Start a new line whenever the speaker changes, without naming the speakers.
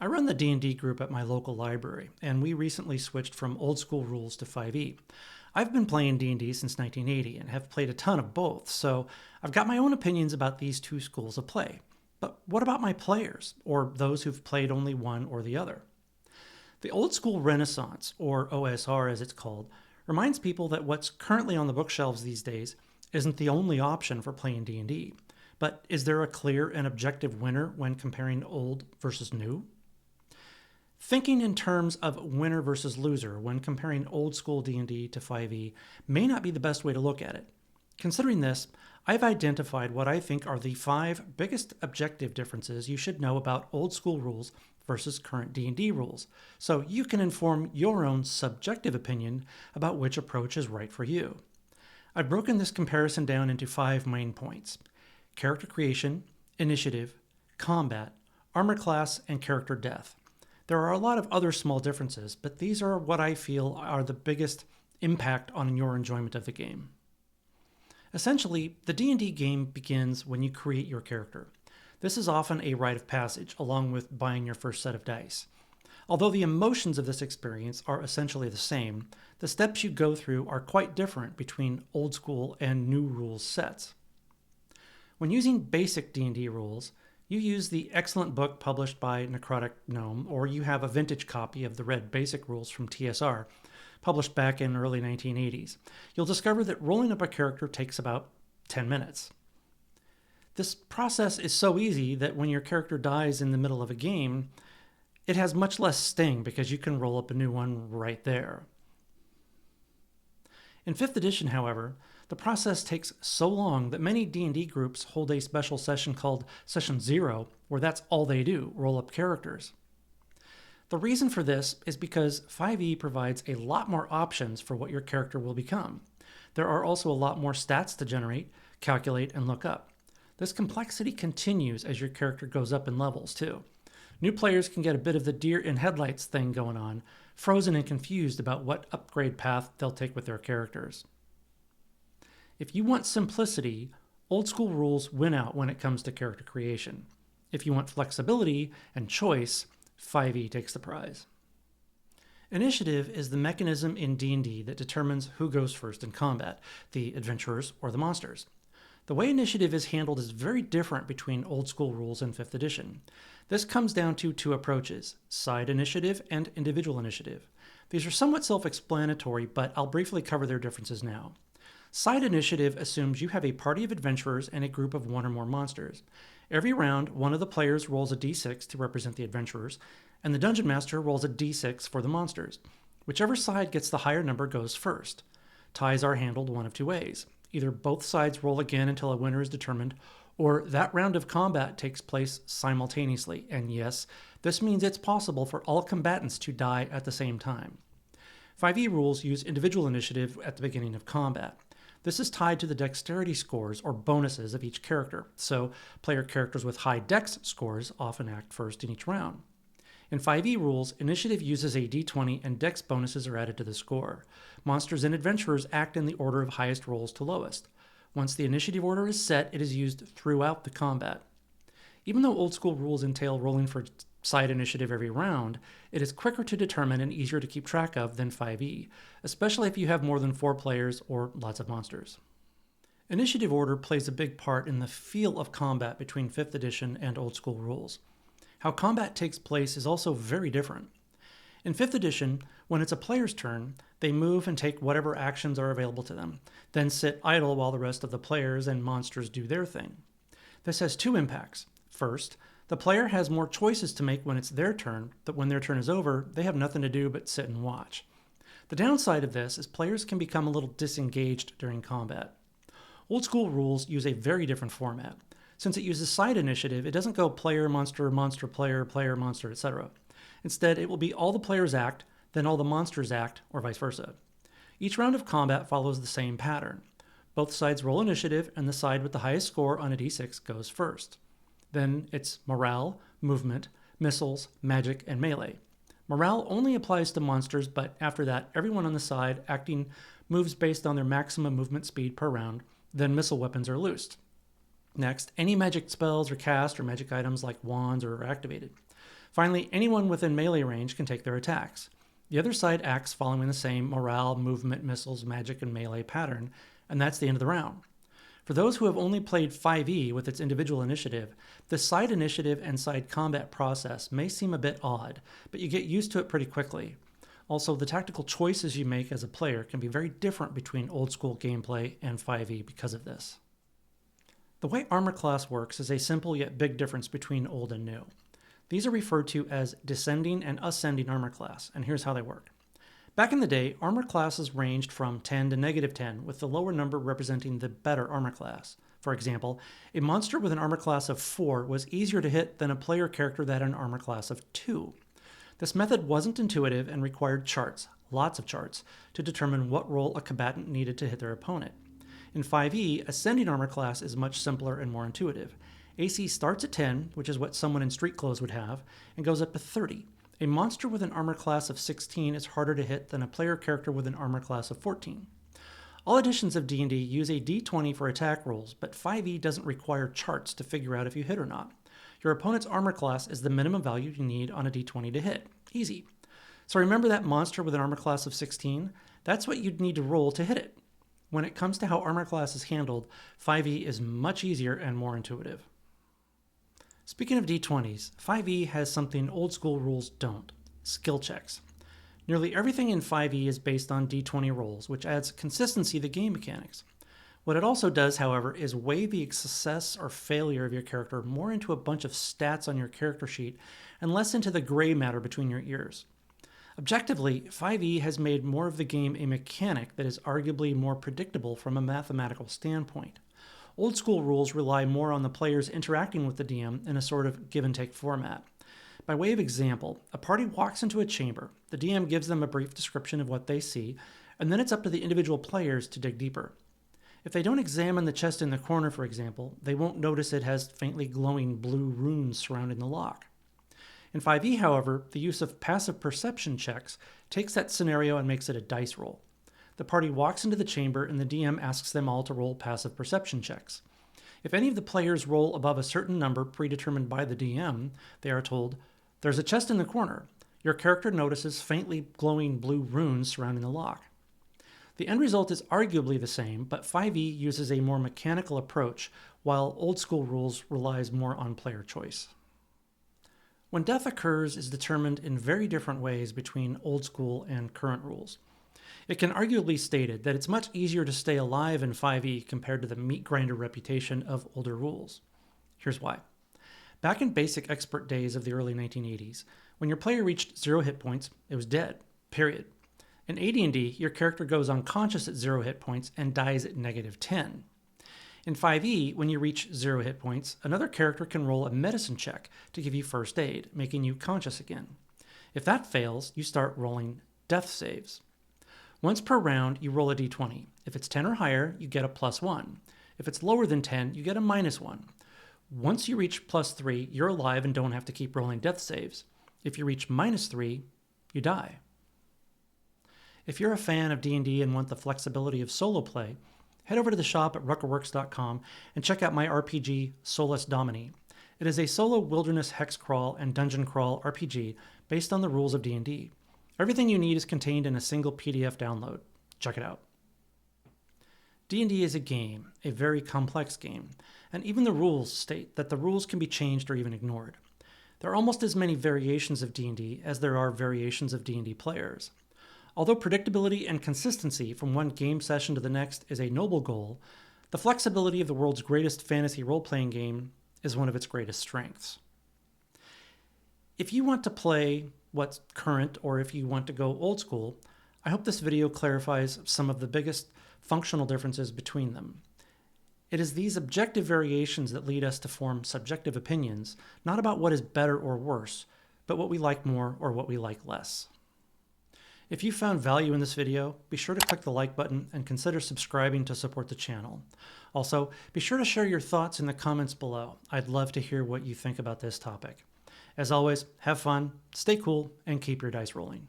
I run the D&D group at my local library, and we recently switched from old school rules to 5e. I've been playing D&D since 1980 and have played a ton of both, so I've got my own opinions about these two schools of play. But what about my players, or those who've played only one or the other? The old school Renaissance, or OSR as it's called, reminds people that what's currently on the bookshelves these days isn't the only option for playing D&D. But is there a clear and objective winner when comparing old versus new? Thinking in terms of winner versus loser when comparing old school D&D to 5e may not be the best way to look at it. Considering this, I've identified what I think are the 5 biggest objective differences you should know about old school rules versus current D&D rules, so you can inform your own subjective opinion about which approach is right for you. I've broken this comparison down into 5 main points: character creation, initiative, combat, armor class, and character death. There are a lot of other small differences, but these are what I feel are the biggest impact on your enjoyment of the game. Essentially, the D&D game begins when you create your character. This is often a rite of passage, along with buying your first set of dice. Although the emotions of this experience are essentially the same, the steps you go through are quite different between old school and new rules sets. When using basic D&D rules, you use the excellent book published by Necrotic Gnome, or you have a vintage copy of the Red Basic Rules from TSR, published back in early 1980s. You'll discover that rolling up a character takes about 10 minutes. This process is so easy that when your character dies in the middle of a game, it has much less sting because you can roll up a new one right there. In 5th edition, however, the process takes so long that many D&D groups hold a special session called Session 0, where that's all they do, roll up characters. The reason for this is because 5e provides a lot more options for what your character will become. There are also a lot more stats to generate, calculate, and look up. This complexity continues as your character goes up in levels, too. New players can get a bit of the deer in headlights thing going on, frozen and confused about what upgrade path they'll take with their characters. If you want simplicity, old school rules win out when it comes to character creation. If you want flexibility and choice, 5e takes the prize. Initiative is the mechanism in D&D that determines who goes first in combat, the adventurers or the monsters. The way initiative is handled is very different between old school rules and 5th edition. This comes down to 2 approaches: side initiative and individual initiative. These are somewhat self-explanatory, but I'll briefly cover their differences now. Side initiative assumes you have a party of adventurers and a group of 1 or more monsters. Every round, one of the players rolls a d6 to represent the adventurers, and the dungeon master rolls a d6 for the monsters. Whichever side gets the higher number goes first. Ties are handled one of 2 ways. Either both sides roll again until a winner is determined, or that round of combat takes place simultaneously. And yes, this means it's possible for all combatants to die at the same time. 5e rules use individual initiative at the beginning of combat. This is tied to the dexterity scores or bonuses of each character, so player characters with high dex scores often act first in each round. In 5e rules, initiative uses a d20 and dex bonuses are added to the score. Monsters and adventurers act in the order of highest rolls to lowest. Once the initiative order is set, it is used throughout the combat. Even though old school rules entail rolling for side initiative every round, it is quicker to determine and easier to keep track of than 5e, especially if you have more than 4 players or lots of monsters. Initiative order plays a big part in the feel of combat between 5th edition and old school rules. How combat takes place is also very different. In 5th edition, when it's a player's turn, they move and take whatever actions are available to them, then sit idle while the rest of the players and monsters do their thing. This has 2 impacts. First, the player has more choices to make when it's their turn, but when their turn is over, they have nothing to do but sit and watch. The downside of this is players can become a little disengaged during combat. Old school rules use a very different format. Since it uses side initiative, it doesn't go player, monster, monster, player, player, monster, etc. Instead, it will be all the players act, then all the monsters act, or vice versa. Each round of combat follows the same pattern. Both sides roll initiative, and the side with the highest score on a d6 goes first. Then it's morale, movement, missiles, magic, and melee. Morale only applies to monsters, but after that, everyone on the side acting moves based on their maximum movement speed per round, then missile weapons are loosed. Next, any magic spells are cast or magic items like wands are activated. Finally, anyone within melee range can take their attacks. The other side acts following the same morale, movement, missiles, magic, and melee pattern, and that's the end of the round. For those who have only played 5e with its individual initiative, the side initiative and side combat process may seem a bit odd, but you get used to it pretty quickly. Also, the tactical choices you make as a player can be very different between old school gameplay and 5e because of this. The way armor class works is a simple yet big difference between old and new. These are referred to as descending and ascending armor class, and here's how they work. Back in the day, armor classes ranged from 10 to -10, with the lower number representing the better armor class. For example, a monster with an armor class of 4 was easier to hit than a player character that had an armor class of 2. This method wasn't intuitive and required charts, lots of charts, to determine what roll a combatant needed to hit their opponent. In 5e, ascending armor class is much simpler and more intuitive. AC starts at 10, which is what someone in street clothes would have, and goes up to 30. A monster with an armor class of 16 is harder to hit than a player character with an armor class of 14. All editions of D&D use a d20 for attack rolls, but 5e doesn't require charts to figure out if you hit or not. Your opponent's armor class is the minimum value you need on a d20 to hit. Easy. So remember that monster with an armor class of 16? That's what you'd need to roll to hit it. When it comes to how armor class is handled, 5e is much easier and more intuitive. Speaking of d20s, 5e has something old school rules don't: skill checks. Nearly everything in 5e is based on d20 rolls, which adds consistency to game mechanics. What it also does, however, is weigh the success or failure of your character more into a bunch of stats on your character sheet and less into the gray matter between your ears. Objectively, 5e has made more of the game a mechanic that is arguably more predictable from a mathematical standpoint. Old school rules rely more on the players interacting with the DM in a sort of give-and-take format. By way of example, a party walks into a chamber, the DM gives them a brief description of what they see, and then it's up to the individual players to dig deeper. If they don't examine the chest in the corner, for example, they won't notice it has faintly glowing blue runes surrounding the lock. In 5e, however, the use of passive perception checks takes that scenario and makes it a dice roll. The party walks into the chamber and the DM asks them all to roll passive perception checks. If any of the players roll above a certain number predetermined by the DM, they are told, "There's a chest in the corner." Your character notices faintly glowing blue runes surrounding the lock. The end result is arguably the same, but 5e uses a more mechanical approach, while old school rules relies more on player choice. When death occurs is determined in very different ways between old school and current rules. It can arguably be stated that it's much easier to stay alive in 5e compared to the meat grinder reputation of older rules. Here's why. Back in basic expert days of the early 1980s, when your player reached 0 hit points, it was dead, period. In AD&D, your character goes unconscious at 0 hit points and dies at -10. In 5e, when you reach 0 hit points, another character can roll a medicine check to give you first aid, making you conscious again. If that fails, you start rolling death saves. Once per round, you roll a d20. If it's 10 or higher, you get a +1. If it's lower than 10, you get a -1. Once you reach +3, you're alive and don't have to keep rolling death saves. If you reach -3, you die. If you're a fan of D&D and want the flexibility of solo play, head over to the shop at ruckerworks.com and check out my RPG, Solus Domini. It is a solo wilderness hex crawl and dungeon crawl RPG based on the rules of D&D. Everything you need is contained in a single PDF download. Check it out. D&D is a game, a very complex game, and even the rules state that the rules can be changed or even ignored. There are almost as many variations of D&D as there are variations of D&D players. Although predictability and consistency from one game session to the next is a noble goal, the flexibility of the world's greatest fantasy role-playing game is one of its greatest strengths. If you want to play what's current or if you want to go old school, I hope this video clarifies some of the biggest functional differences between them. It is these objective variations that lead us to form subjective opinions, not about what is better or worse, but what we like more or what we like less. If you found value in this video, be sure to click the like button and consider subscribing to support the channel. Also, be sure to share your thoughts in the comments below. I'd love to hear what you think about this topic. As always, have fun, stay cool, and keep your dice rolling.